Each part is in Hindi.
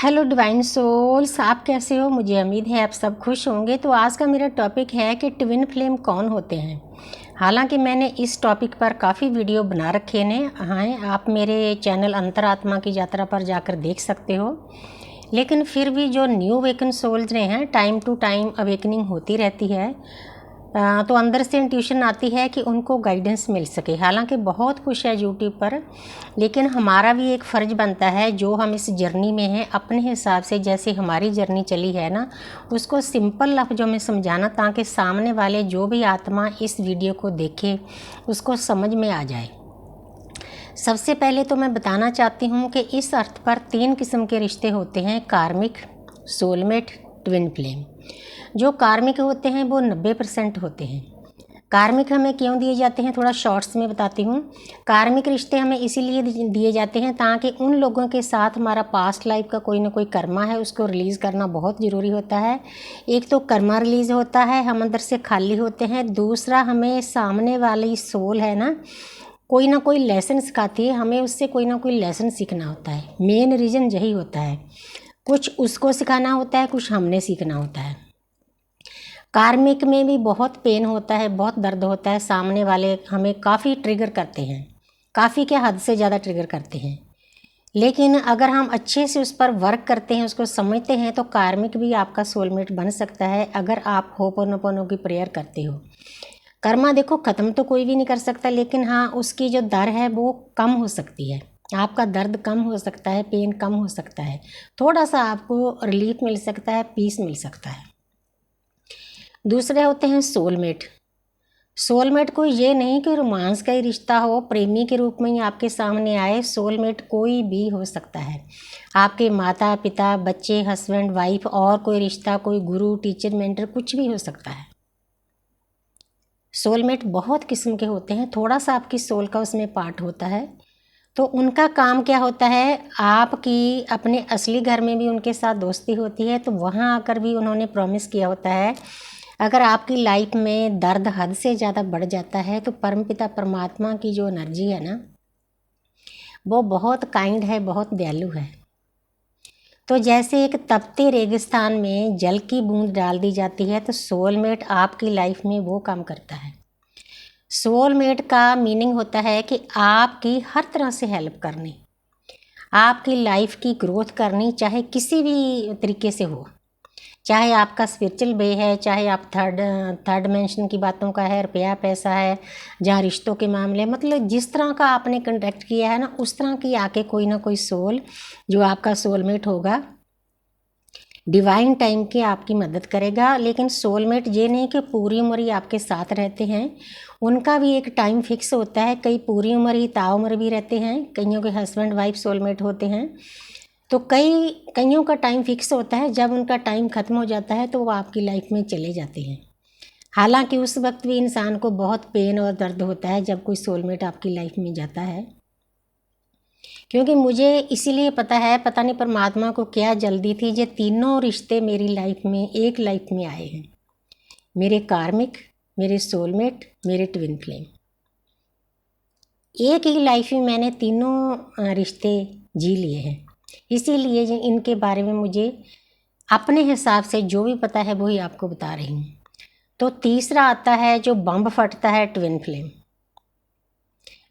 हेलो डिवाइन सोल्स, आप कैसे हो? मुझे उम्मीद है आप सब खुश होंगे। तो आज का मेरा टॉपिक है कि ट्विन फ्लेम कौन होते हैं। हालांकि मैंने इस टॉपिक पर काफ़ी वीडियो बना रखे हैं, आप मेरे चैनल अंतरात्मा की यात्रा पर जाकर देख सकते हो। लेकिन फिर भी जो न्यू अवेकन सोल्स हैं, टाइम टू टाइम अवेकनिंग होती रहती है, तो अंदर से इंट्यूशन आती है कि उनको गाइडेंस मिल सके। हालांकि बहुत कुछ है यूट्यूब पर, लेकिन हमारा भी एक फ़र्ज बनता है जो हम इस जर्नी में हैं, अपने हिसाब से जैसे हमारी जर्नी चली है ना, उसको सिंपल लफ्ज़ों में समझाना, ताकि सामने वाले जो भी आत्मा इस वीडियो को देखे उसको समझ में आ जाए। सबसे पहले तो मैं बताना चाहती हूँ कि इस अर्थ पर 3 किस्म के रिश्ते होते हैं: कार्मिक, सोलमेट, ट्विन फ्लेम। जो कार्मिक होते हैं वो 90% होते हैं। कार्मिक हमें क्यों दिए जाते हैं, थोड़ा शॉर्ट्स में बताती हूँ। कार्मिक रिश्ते हमें इसीलिए दिए जाते हैं ताकि उन लोगों के साथ हमारा पास्ट लाइफ का कोई ना कोई कर्मा है, उसको रिलीज़ करना बहुत ज़रूरी होता है। एक तो कर्मा रिलीज़ होता है, हम अंदर से खाली होते हैं। दूसरा, हमें सामने वाली सोल है ना, कोई ना कोई लेसन सिखाती है, हमें उससे कोई ना कोई लेसन सीखना होता है। मेन रीज़न यही होता है, कुछ उसको सिखाना होता है, कुछ हमने सीखना होता है। कार्मिक में भी बहुत पेन होता है, बहुत दर्द होता है। सामने वाले हमें काफ़ी ट्रिगर करते हैं, काफ़ी क्या, हद से ज़्यादा ट्रिगर करते हैं। लेकिन अगर हम अच्छे से उस पर वर्क करते हैं, उसको समझते हैं, तो कार्मिक भी आपका सोलमेट बन सकता है, अगर आप होपोनोपोनो की प्रेयर करते हो। कर्मा देखो ख़त्म तो कोई भी नहीं कर सकता, लेकिन हाँ, उसकी जो दर है वो कम हो सकती है। आपका दर्द कम हो सकता है, पेन कम हो सकता है, थोड़ा सा आपको रिलीफ मिल सकता है, पीस मिल सकता है। दूसरे होते हैं सोलमेट। सोलमेट कोई ये नहीं कि रोमांस का ही रिश्ता हो, प्रेमी के रूप में ही आपके सामने आए। सोलमेट कोई भी हो सकता है, आपके माता पिता, बच्चे, हस्बैंड वाइफ, और कोई रिश्ता, कोई गुरु, टीचर, मेंटर, कुछ भी हो सकता है। सोलमेट बहुत किस्म के होते हैं, थोड़ा सा आपकी सोल का उसमें पार्ट होता है। तो उनका काम क्या होता है, आपकी अपने असली घर में भी उनके साथ दोस्ती होती है, तो वहाँ आकर भी उन्होंने प्रॉमिस किया होता है, अगर आपकी लाइफ में दर्द हद से ज़्यादा बढ़ जाता है, तो परमपिता परमात्मा की जो एनर्जी है ना, वो बहुत काइंड है, बहुत दयालु है। तो जैसे एक तपते रेगिस्तान में जल की बूंद डाल दी जाती है, तो सोलमेट आपकी लाइफ में वो काम करता है। सोलमेट का मीनिंग होता है कि आपकी हर तरह से हेल्प करनी, आपकी लाइफ की ग्रोथ करनी, चाहे किसी भी तरीके से हो। चाहे आपका स्पिरिचुअल वे है, चाहे आप थर्ड डिमेंशन की बातों का है, रुपया पैसा है, जहाँ रिश्तों के मामले, मतलब जिस तरह का आपने कॉन्टैक्ट किया है ना, उस तरह की आके कोई ना कोई सोल जो आपका सोलमेट होगा, डिवाइन टाइम की आपकी मदद करेगा। लेकिन सोलमेट ये नहीं कि पूरी उम्र ही आपके साथ रहते हैं, उनका भी एक टाइम फिक्स होता है। कई पूरी उम्र ही ताउम्र भी रहते हैं, कईयों के हस्बैंड वाइफ सोलमेट होते हैं। तो कईयों का टाइम फिक्स होता है, जब उनका टाइम ख़त्म हो जाता है तो वो आपकी लाइफ में चले जाते हैं। हालांकि उस वक्त भी इंसान को बहुत पेन और दर्द होता है जब कोई सोलमेट आपकी लाइफ में जाता है, क्योंकि मुझे इसीलिए पता है, पता नहीं परमात्मा को क्या जल्दी थी, ये तीनों रिश्ते मेरी लाइफ में एक लाइफ में आए हैं। मेरे कार्मिक, मेरे सोलमेट, मेरे ट्विन फ्लेम, एक ही लाइफ में मैंने तीनों रिश्ते जी लिए हैं। इसीलिए इनके बारे में मुझे अपने हिसाब से जो भी पता है वही आपको बता रही हूँ। तो तीसरा आता है जो बम फटता है, ट्विन फ्लेम।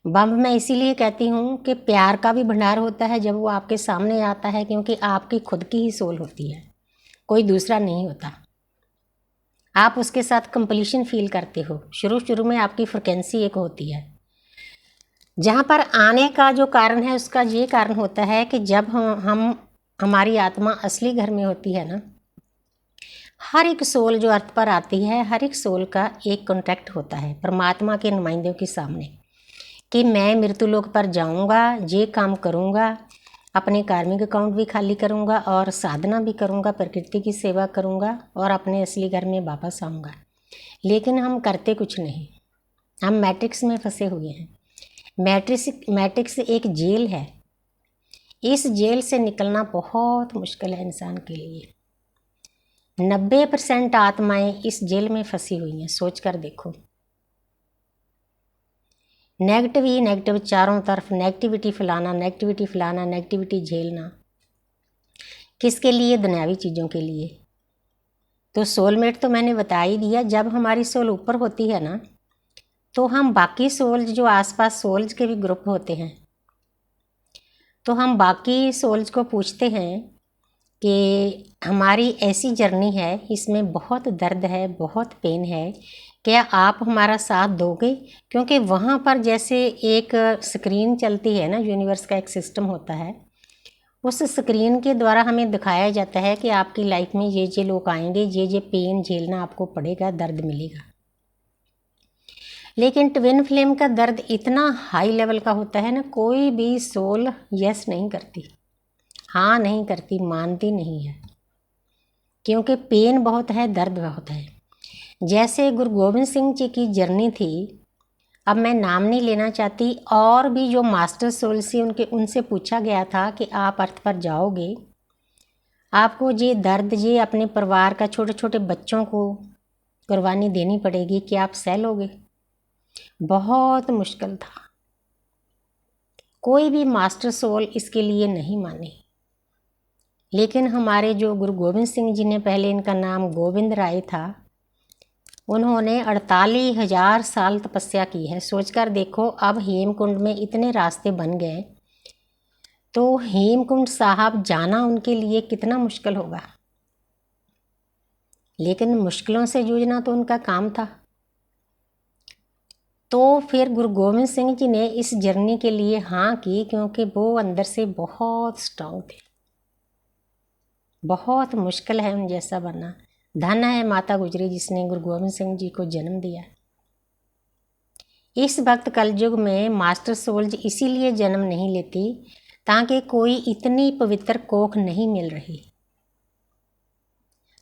बम मैं इसीलिए कहती हूँ कि प्यार का भी भंडार होता है जब वो आपके सामने आता है, क्योंकि आपकी खुद की ही सोल होती है, कोई दूसरा नहीं होता। आप उसके साथ कंप्लीशन फील करते हो। शुरू शुरू में आपकी फ्रिक्वेंसी एक होती है। जहाँ पर आने का जो कारण है, उसका ये कारण होता है कि जब हम हमारी आत्मा असली घर में होती है ना, हर एक सोल जो अर्थ पर आती है, हर एक सोल का एक कॉन्ट्रैक्ट होता है परमात्मा के नुमाइंदों के सामने, कि मैं मृत्युलोक पर जाऊंगा, ये काम करूंगा, अपने कार्मिक अकाउंट भी खाली करूंगा, और साधना भी करूंगा, प्रकृति की सेवा करूंगा, और अपने असली घर में वापस आऊंगा। लेकिन हम करते कुछ नहीं, हम मैट्रिक्स में फंसे हुए हैं। मैट्रिक्स एक जेल है, इस जेल से निकलना बहुत मुश्किल है इंसान के लिए। 90% आत्माएं इस जेल में फंसी हुई हैं, सोच कर देखो। नेगेटिव ही नेगेटिव, चारों तरफ नेगेटिविटी फैलाना, नेगेटिविटी फैलाना, नेगेटिविटी झेलना। किसके लिए? दुनियावी चीज़ों के लिए। तो सोलमेट तो मैंने बता ही दिया। जब हमारी सोल ऊपर होती है ना, तो हम बाकी सोल्स जो आसपास सोल्स के भी ग्रुप होते हैं, तो हम बाकी सोल्स को पूछते हैं कि हमारी ऐसी जर्नी है, इसमें बहुत दर्द है, बहुत पेन है, क्या आप हमारा साथ दोगे? क्योंकि वहाँ पर जैसे एक स्क्रीन चलती है ना, यूनिवर्स का एक सिस्टम होता है, उस स्क्रीन के द्वारा हमें दिखाया जाता है कि आपकी लाइफ में ये लोग आएंगे, ये पेन झेलना आपको पड़ेगा, दर्द मिलेगा। लेकिन ट्विन फ्लेम का दर्द इतना हाई लेवल का होता है ना, कोई भी सोल यस नहीं करती, हाँ नहीं करती, मानती नहीं है, क्योंकि पेन बहुत है, दर्द बहुत है। जैसे गुरु गोविंद सिंह जी की जर्नी थी, अब मैं नाम नहीं लेना चाहती, और भी जो मास्टर सोल से उनसे पूछा गया था कि आप अर्थ पर जाओगे, आपको ये दर्द, ये अपने परिवार का, छोटे छोटे बच्चों को कुर्बानी देनी पड़ेगी, कि आप सह लोगे? बहुत मुश्किल था। कोई भी मास्टर सोल इसके लिए नहीं माने। लेकिन हमारे जो गुरु गोविंद सिंह जी ने, पहले इनका नाम गोविंद राय था, उन्होंने 48,000 साल तपस्या की है। सोचकर देखो, अब हेमकुंड में इतने रास्ते बन गए, तो हेमकुंड साहब जाना उनके लिए कितना मुश्किल होगा। लेकिन मुश्किलों से जूझना तो उनका काम था। तो फिर गुरु गोविंद सिंह जी ने इस जर्नी के लिए हाँ की, क्योंकि वो अंदर से बहुत स्ट्रांग थे। बहुत मुश्किल है उन जैसा बनना। धन है माता गुजरी जिसने गुरु गोविंद सिंह जी को जन्म दिया। इस वक्त कलयुग में मास्टर सोल्स इसीलिए जन्म नहीं लेती ताकि कोई इतनी पवित्र कोख नहीं मिल रही।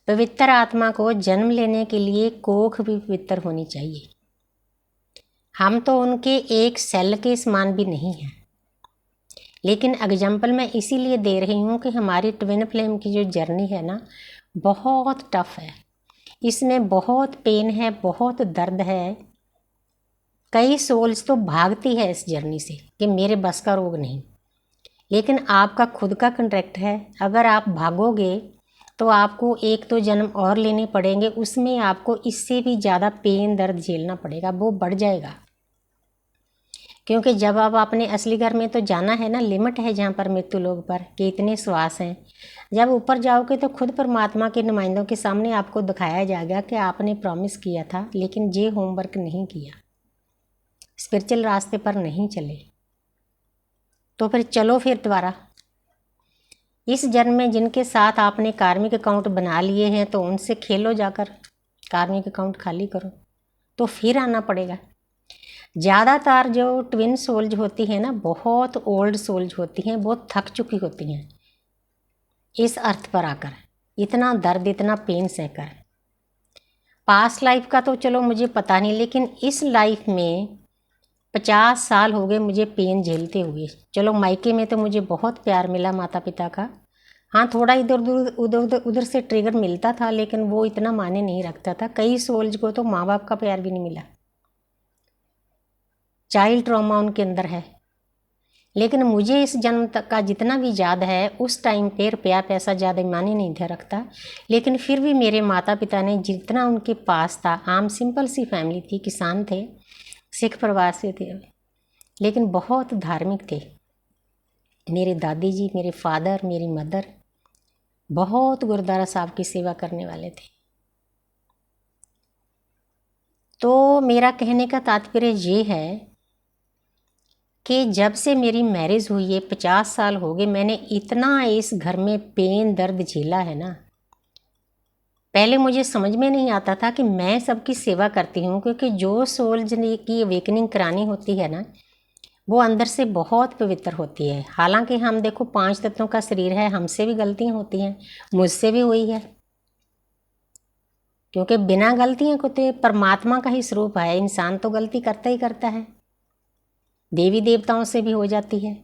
पवित्र आत्मा को जन्म लेने के लिए कोख भी पवित्र होनी चाहिए। हम तो उनके एक सेल के समान भी नहीं हैं। लेकिन एग्जाम्पल मैं इसीलिए दे रही हूँ कि हमारी ट्विन फ्लेम की जो जर्नी है ना, बहुत टफ है। इसमें बहुत पेन है, बहुत दर्द है। कई सोल्स तो भागती है इस जर्नी से कि मेरे बस का रोग नहीं। लेकिन आपका खुद का कॉन्ट्रैक्ट है। अगर आप भागोगे तो आपको एक तो जन्म और लेने पड़ेंगे, उसमें आपको इससे भी ज़्यादा पेन दर्द झेलना पड़ेगा, वो बढ़ जाएगा। क्योंकि जब आप अपने असली घर में तो जाना है ना, लिमिट है जहाँ पर मृत्यु लोक पर कि इतने श्वास हैं। जब ऊपर जाओगे तो खुद परमात्मा के नुमाइंदों के सामने आपको दिखाया जाएगा कि आपने प्रॉमिस किया था, लेकिन ये होमवर्क नहीं किया, स्पिरिचुअल रास्ते पर नहीं चले, तो फिर चलो फिर दोबारा। इस जन्म में जिनके साथ आपने कार्मिक अकाउंट बना लिए हैं, तो उनसे खेलो जाकर, कार्मिक अकाउंट खाली करो, तो फिर आना पड़ेगा। ज़्यादातर जो ट्विन सोल्स होती हैं ना, बहुत ओल्ड सोल्स होती हैं, बहुत थक चुकी होती हैं इस अर्थ पर आकर, इतना दर्द, इतना पेन सहकर। पास्ट लाइफ का तो चलो मुझे पता नहीं, लेकिन इस लाइफ में 50 साल हो गए मुझे पेन झेलते हुए। चलो मायके में तो मुझे बहुत प्यार मिला माता पिता का, हाँ थोड़ा उधर से ट्रिगर मिलता था, लेकिन वो इतना माने नहीं रखता था। कई सोल्स को तो माँ बाप का प्यार भी नहीं मिला, चाइल्ड ट्रॉमा उनके अंदर है। लेकिन मुझे इस जन्म तक का जितना भी याद है, उस टाइम पे रुपया पैसा ज़्यादा मायने नहीं था रखता। लेकिन फिर भी मेरे माता पिता ने जितना उनके पास था, आम सिंपल सी फैमिली थी, किसान थे, सिख परिवार से थे, लेकिन बहुत धार्मिक थे। मेरे दादी जी, मेरे फादर, मेरी मदर बहुत गुरुद्वारा साहब की सेवा करने वाले थे। तो मेरा कहने का तात्पर्य ये है कि जब से मेरी मैरिज हुई है, 50 साल हो गए, मैंने इतना इस घर में पेन दर्द झेला है ना। पहले मुझे समझ में नहीं आता था कि मैं सबकी सेवा करती हूँ, क्योंकि जो सोल की अवेकनिंग करानी होती है ना, वो अंदर से बहुत पवित्र होती है। हालांकि हम देखो 5 तत्वों का शरीर है, हमसे भी गलतियाँ होती हैं, मुझसे भी हुई है, क्योंकि बिना गलतियों को तो परमात्मा का ही स्वरूप है। इंसान तो गलती करता ही करता है, देवी देवताओं से भी हो जाती है।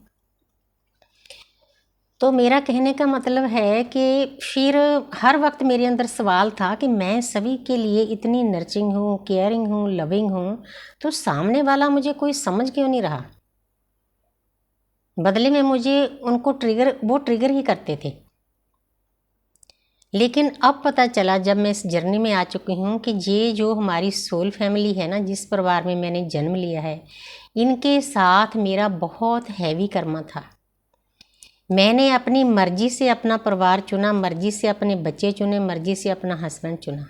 तो मेरा कहने का मतलब है कि फिर हर वक्त मेरे अंदर सवाल था कि मैं सभी के लिए इतनी नर्चिंग हूँ, केयरिंग हूँ, लविंग हूँ, तो सामने वाला मुझे कोई समझ क्यों नहीं रहा। बदले में मुझे उनको ट्रिगर ही करते थे। लेकिन अब पता चला जब मैं इस जर्नी में आ चुकी हूँ कि ये जो हमारी सोल फैमिली है ना, जिस परिवार में मैंने जन्म लिया है, इनके साथ मेरा बहुत हैवी कर्मा था। मैंने अपनी मर्जी से अपना परिवार चुना, मर्जी से अपने बच्चे चुने, मर्जी से अपना हस्बैंड चुना।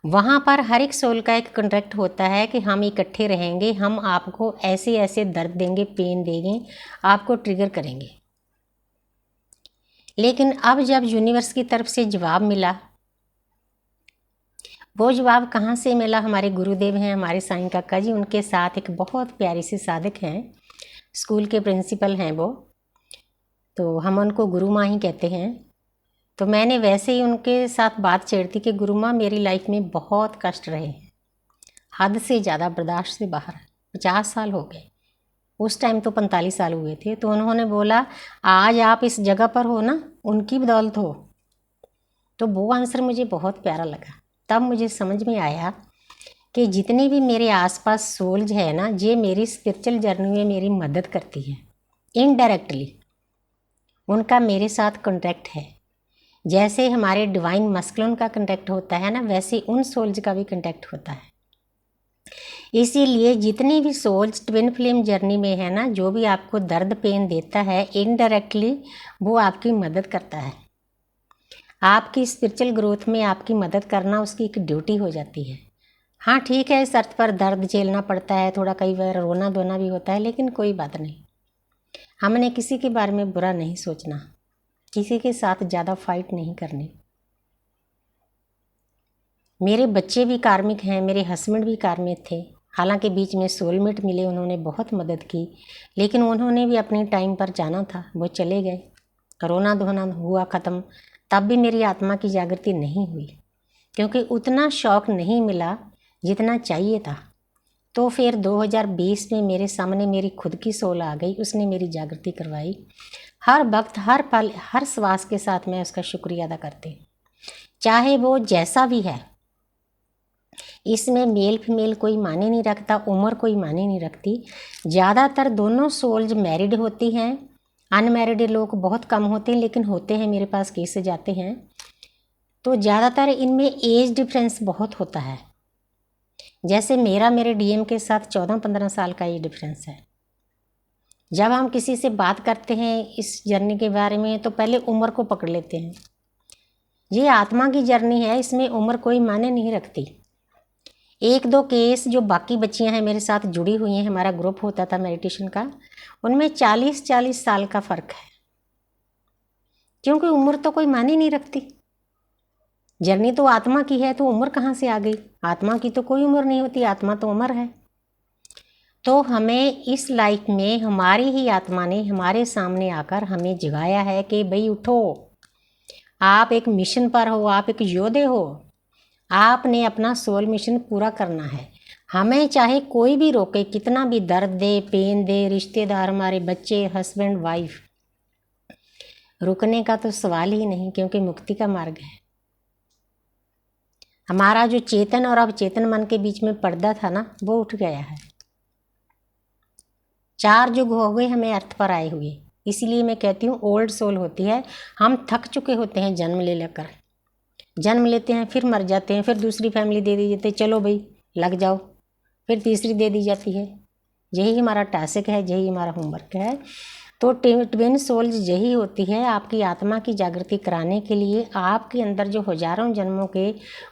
वहाँ पर हर एक सोल का एक कॉन्ट्रैक्ट होता है कि हम इकट्ठे रहेंगे, हम आपको ऐसे ऐसे दर्द देंगे, पेन देंगे, आपको ट्रिगर करेंगे। लेकिन अब जब यूनिवर्स की तरफ से जवाब मिला, वो जवाब कहाँ से मिला? हमारे गुरुदेव हैं, हमारे साईं काका जी, उनके साथ एक बहुत प्यारी सी साधक हैं, स्कूल के प्रिंसिपल हैं वो, तो हम उनको गुरु माँ ही कहते हैं। तो मैंने वैसे ही उनके साथ बात छेड़ दी कि गुरु माँ, मेरी लाइफ में बहुत कष्ट रहे, हद से ज़्यादा बर्दाश्त से बाहर, 50 साल हो गए, उस टाइम तो 45 साल हुए थे। तो उन्होंने बोला, आज आप इस जगह पर हो ना, उनकी बदौलत हो। तो वो आंसर मुझे बहुत प्यारा लगा। तब मुझे समझ में आया कि जितनी भी मेरे आसपास सोल्स है ना, ये मेरी स्पिरिचुअल जर्नी में मेरी मदद करती है इनडायरेक्टली, उनका मेरे साथ कॉन्टैक्ट है। जैसे हमारे डिवाइन मस्कुलिन का कॉन्टैक्ट होता है ना, वैसे उन सोल्स का भी कॉन्टैक्ट होता है। इसीलिए जितनी भी सोल्स ट्विन फ्लेम जर्नी में है ना, जो भी आपको दर्द पेन देता है, इनडायरेक्टली वो आपकी मदद करता है। आपकी स्पिरिचुअल ग्रोथ में आपकी मदद करना उसकी एक ड्यूटी हो जाती है। हाँ ठीक है, इस अर्थ पर दर्द झेलना पड़ता है, थोड़ा कई बार रोना धोना भी होता है, लेकिन कोई बात नहीं। हमने किसी के बारे में बुरा नहीं सोचना, किसी के साथ ज़्यादा फाइट नहीं करनी। मेरे बच्चे भी कार्मिक हैं, मेरे हस्बैंड भी कार्मिक थे, हालांकि बीच में सोलमेट मिले, उन्होंने बहुत मदद की, लेकिन उन्होंने भी अपने टाइम पर जाना था, वो चले गए, रोना धोना हुआ ख़त्म। तब भी मेरी आत्मा की जागृति नहीं हुई, क्योंकि उतना शौक नहीं मिला जितना चाहिए था। तो फिर 2020 में मेरे सामने मेरी खुद की सोल आ गई, उसने मेरी जागृति करवाई। हर वक्त, हर पल, हर श्वास के साथ मैं उसका शुक्रिया अदा करती हूँ, चाहे वो जैसा भी है। इसमें मेल फीमेल कोई मायने नहीं रखता, उम्र कोई मायने नहीं रखती। ज़्यादातर दोनों सोल्स मैरिड होती हैं, अनमैरिड लोग बहुत कम होते हैं, लेकिन होते हैं, मेरे पास केस जाते हैं। तो ज़्यादातर इनमें एज डिफरेंस बहुत होता है। जैसे मेरे डीएम के साथ 14-15 साल का एज डिफरेंस है। जब हम किसी से बात करते हैं इस जर्नी के बारे में, तो पहले उम्र को पकड़ लेते हैं। ये आत्मा की जर्नी है, इसमें उम्र कोई मायने नहीं रखती। 1-2 केस जो बाकी बच्चियां हैं मेरे साथ जुड़ी हुई हैं, हमारा ग्रुप होता था मेडिटेशन का, उनमें 40-40 साल का फ़र्क है, क्योंकि उम्र तो कोई मायने नहीं रखती। जर्नी तो आत्मा की है, तो उम्र कहाँ से आ गई? आत्मा की तो कोई उम्र नहीं होती, आत्मा तो अमर है। तो हमें इस लाइफ में हमारी ही आत्मा ने हमारे सामने आकर हमें जगाया है कि भाई उठो, आप एक मिशन पर हो, आप एक योद्धे हो, आपने अपना सोल मिशन पूरा करना है। हमें चाहे कोई भी रोके, कितना भी दर्द दे, पेन दे, रिश्तेदार, हमारे बच्चे, हस्बैंड, वाइफ, रुकने का तो सवाल ही नहीं, क्योंकि मुक्ति का मार्ग है। हमारा जो चेतन और अवचेतन मन के बीच में पर्दा था ना, वो उठ गया है। 4 युग हो गए हमें अर्थ पर आए हुए। इसीलिए मैं कहती हूँ ओल्ड सोल होती है। हम थक चुके होते हैं जन्म ले लेकर, जन्म लेते हैं, फिर मर जाते हैं, फिर दूसरी फैमिली दे दी जाती है, चलो भाई लग जाओ, फिर तीसरी दे दी जाती है। यही हमारा टास्क है, यही हमारा होमवर्क है। तो ट्विन सोल्स यही होती है, आपकी आत्मा की जागृति कराने के लिए। आपके अंदर जो हजारों जन्मों के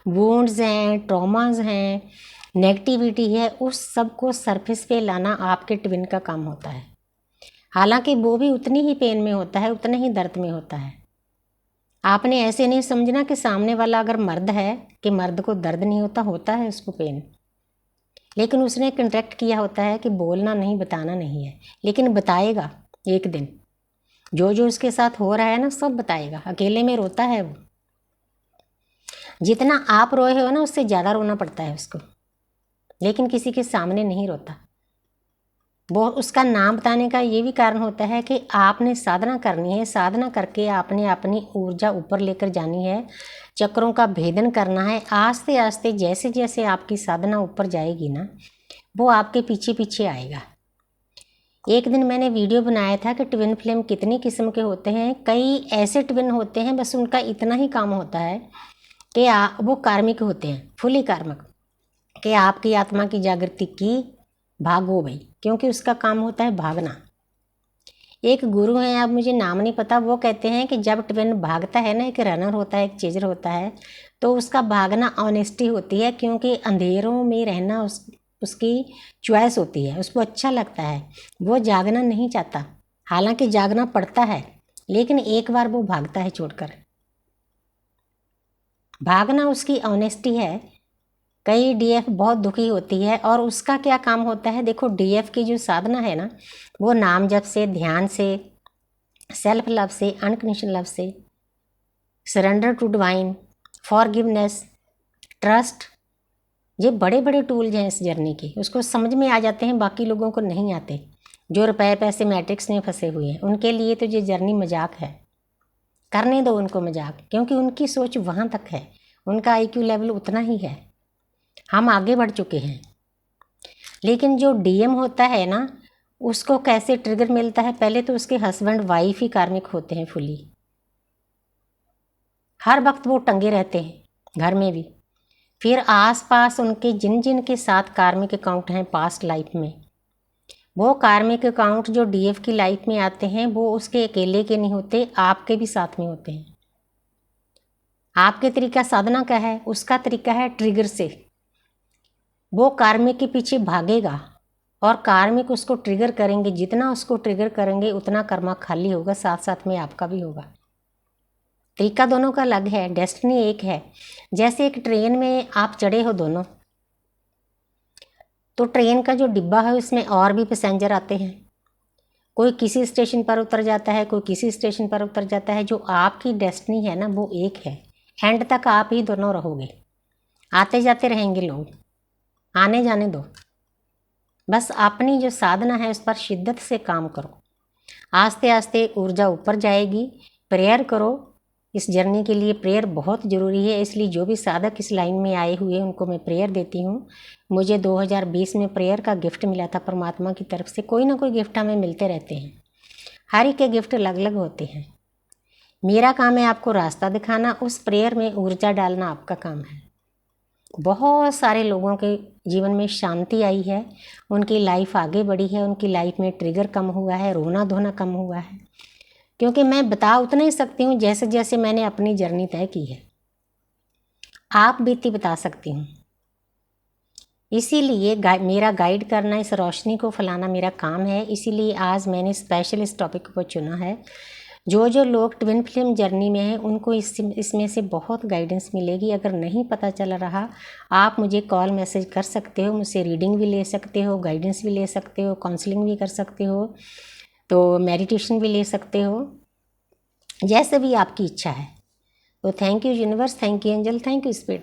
वुंड्स हैं, ट्रॉमास हैं, नेगेटिविटी है, उस सब को सरफेस पे लाना आपके ट्विन का काम होता है। हालांकि वो भी उतनी ही पेन में होता है, उतने ही दर्द में होता है। आपने ऐसे नहीं समझना कि सामने वाला अगर मर्द है कि मर्द को दर्द नहीं होता, होता है उसको पेन, लेकिन उसने कॉन्ट्रैक्ट किया होता है कि बोलना नहीं, बताना नहीं है, लेकिन बताएगा एक दिन। जो जो उसके साथ हो रहा है ना, सब बताएगा। अकेले में रोता है वो, जितना आप रोए हो ना, उससे ज़्यादा रोना पड़ता है उसको, लेकिन किसी के सामने नहीं रोता। वो उसका नाम बताने का ये भी कारण होता है कि आपने साधना करनी है, साधना करके आपने अपनी ऊर्जा ऊपर लेकर जानी है, चक्रों का भेदन करना है। आस्ते आस्ते जैसे जैसे आपकी साधना ऊपर जाएगी ना, वो आपके पीछे पीछे आएगा। एक दिन मैंने वीडियो बनाया था कि ट्विन फ्लेम कितनी किस्म के होते हैं। कई ऐसे ट्विन होते हैं बस उनका इतना ही काम होता है कि वो कार्मिक होते हैं, फुली कार्मिक, कि आपकी आत्मा की जागृति की भागो भाई, क्योंकि उसका काम होता है भागना। एक गुरु हैं, अब मुझे नाम नहीं पता, वो कहते हैं कि जब ट्विन भागता है ना, एक रनर होता है, एक चेजर होता है, तो उसका भागना ऑनेस्टी होती है, क्योंकि अंधेरों में रहना उसकी चॉइस होती है, उसको अच्छा लगता है, वो जागना नहीं चाहता। हालांकि जागना पड़ता है, लेकिन एक बार वो भागता है छोड़कर। भागना उसकी ऑनेस्टी है। कई डीएफ बहुत दुखी होती है और उसका क्या काम होता है, देखो डीएफ की जो साधना है ना, वो नाम जप से, ध्यान से, सेल्फ लव से, अनकंडीशनल लव से, surrender to divine, forgiveness, trust, ये बड़े बड़े टूल्स हैं इस जर्नी के। उसको समझ में आ जाते हैं, बाकी लोगों को नहीं आते। जो रुपए पैसे मैट्रिक्स में फंसे हुए हैं उनके लिए तो ये जर्नी मजाक है। करने दो उनको मजाक, क्योंकि उनकी सोच वहाँ तक है, उनका आईक्यू लेवल उतना ही है। हम आगे बढ़ चुके हैं। लेकिन जो डीएम होता है ना, उसको कैसे ट्रिगर मिलता है, पहले तो उसके हस्बैंड वाइफ ही कार्मिक होते हैं फुली। हर वक्त वो टंगे रहते हैं घर में भी। फिर आसपास उनके जिन जिन के साथ कार्मिक अकाउंट हैं पास्ट लाइफ में, वो कार्मिक अकाउंट जो डीएफ की लाइफ में आते हैं, वो उसके अकेले के नहीं होते, आपके भी साथ में होते हैं। आपके तरीका साधना का है, उसका तरीका है ट्रिगर से। वो कार्मिक के पीछे भागेगा और कार्मिक उसको ट्रिगर करेंगे। जितना उसको ट्रिगर करेंगे उतना कर्मा खाली होगा, साथ साथ में आपका भी होगा। तरीका दोनों का अलग है, डेस्टिनी एक है। जैसे एक ट्रेन में आप चढ़े हो दोनों, तो ट्रेन का जो डिब्बा है उसमें और भी पैसेंजर आते हैं। कोई किसी स्टेशन पर उतर जाता है, कोई किसी स्टेशन पर उतर जाता है। जो आपकी डेस्टिनी है ना, वो एक है। एंड तक आप ही दोनों रहोगे, आते जाते रहेंगे लोग, आने जाने दो। बस अपनी जो साधना है उस पर शिद्दत से काम करो, आस्ते आस्ते ऊर्जा ऊपर जाएगी। प्रेयर करो, इस जर्नी के लिए प्रेयर बहुत ज़रूरी है। इसलिए जो भी साधक इस लाइन में आए हुए हैं उनको मैं प्रेयर देती हूँ। मुझे 2020 में प्रेयर का गिफ्ट मिला था परमात्मा की तरफ से। कोई ना कोई गिफ्ट हमें मिलते रहते हैं, हर एक के गिफ्ट अलग अलग होते हैं। मेरा काम है आपको रास्ता दिखाना, उस प्रेयर में ऊर्जा डालना आपका काम है। बहुत सारे लोगों के जीवन में शांति आई है, उनकी लाइफ आगे बढ़ी है, उनकी लाइफ में ट्रिगर कम हुआ है, रोना धोना कम हुआ है। क्योंकि मैं बता उतना ही सकती हूँ जैसे जैसे मैंने अपनी जर्नी तय की है, आप बीती बता सकती हूँ। इसीलिए मेरा गाइड करना, इस रोशनी को फैलाना मेरा काम है। इसीलिए आज मैंने स्पेशल इस टॉपिक को चुना है। जो जो लोग ट्विन फ्लेम जर्नी में हैं उनको इसमें से बहुत गाइडेंस मिलेगी। अगर नहीं पता चल रहा, आप मुझे कॉल मैसेज कर सकते हो, मुझसे रीडिंग भी ले सकते हो, गाइडेंस भी ले सकते हो, काउंसलिंग भी कर सकते हो, तो मेडिटेशन भी ले सकते हो, जैसे भी आपकी इच्छा है। तो thank you universe, thank you angel, thank you spirit.